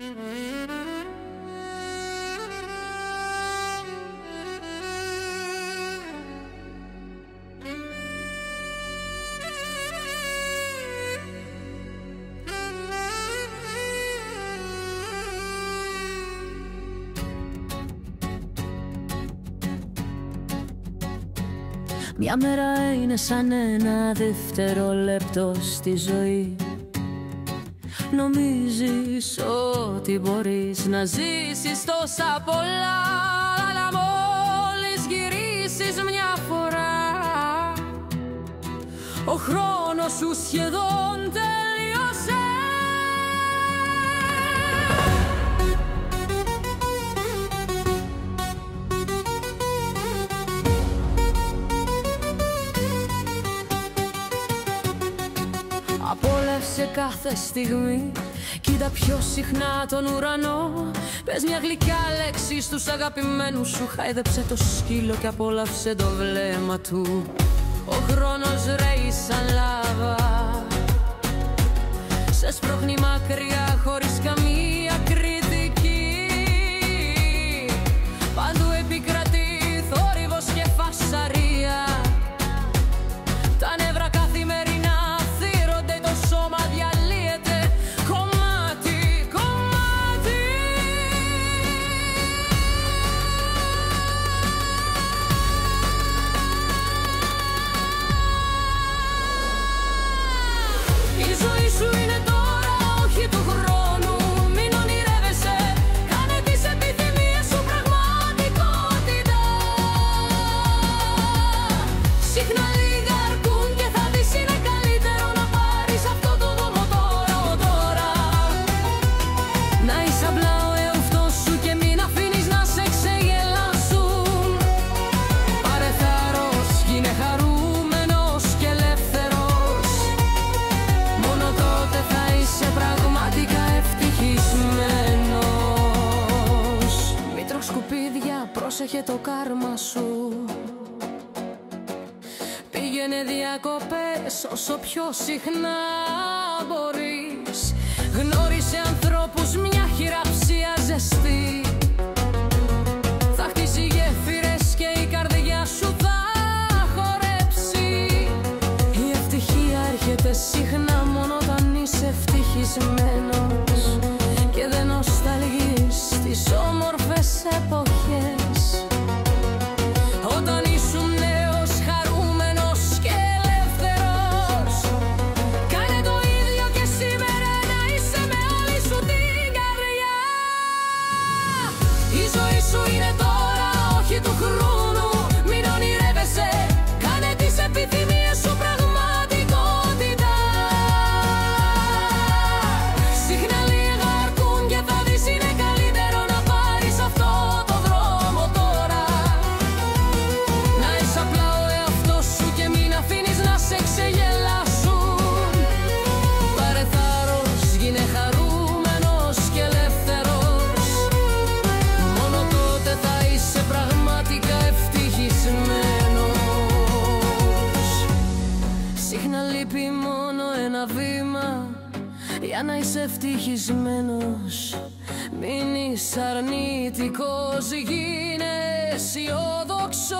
Μια μέρα είναι σαν ένα δευτερόλεπτο στη ζωή. Νομίζεις ότι μπορείς να ζήσεις τόσα πολλά, αλλά μόλις γυρίσεις μια φορά ο χρόνος σου σχεδόν τελείωσε. Απόλαυσε κάθε στιγμή, κοίτα πιο συχνά τον ουρανό. Πες μια γλυκιά λέξη στους αγαπημένους σου, χάιδεψε το σκύλο και απόλαυσε το βλέμμα του. Ο χρόνος ρέει σαν λάβα, σε σπρώχνει μακριά χωρίς καμία κριτική. Παντού επικρατεί θόρυβος και φασαρία, τα νεύρα καθημερινά θύρονται, το σώμα διαλύεται κομμάτι, κομμάτι. Η ζωή σου είναι τώρα, όχι του χρόνου. Μην ονειρεύεσαι, κάνε τις επιθυμίες σου πραγματικότητα. Συχνά λίγα αρκούν και θα δεις είναι καλύτερο να πάρεις αυτό το δρόμο τώρα. Να είσαι απλά ο εαυτός σου και μην αφήνεις να σε ξεγελάσουν. Πάρε θάρρος, γίνε χαρούμενος και ελεύθερος. Μόνο τότε θα είσαι πραγματικά ευτυχισμένος. Μη τρως σκουπίδια, πρόσεχε το κάρμα σου. Πήγαινε διακοπές όσο πιο συχνά μπορείς. Γνώρισε ανθρώπους, μια χειραψία ζεστή. Θα χτίσει γέφυρες και η καρδιά σου θα χορέψει. Η ευτυχία έρχεται συχνά μόνο όταν είσαι ευτυχισμένος και δεν νοσταλγείς τις όμορφες εποχές. Όταν ήσουν νέος, χαρούμενος και ελεύθερος, κάνε το ίδιο και σήμερα, να είσαι με όλη σου την καρδιά. Η ζωή σου είναι τώρα, όχι του χρόνου. Μην ονειρεύεσαι, κάνε τις επιθυμίες σου πραγματικότητα. Συχνά λίγα αρκούν και θα δεις είναι καλύτερο να πάρεις αυτό το δρόμο τώρα. Να είσαι απλά ο εαυτός σου και μην αφήνεις να σε ξεγελάσουν. Πάρε θάρρος, γίνε χαρούμενος και ελεύθερος. Μόνο τότε θα είσαι πραγματικά ευτυχισμένος. Συχνά λείπει μόνο ένα βήμα για να είσαι ευτυχισμένος. Μην είσαι αρνητικός, γίνε αισιόδοξος.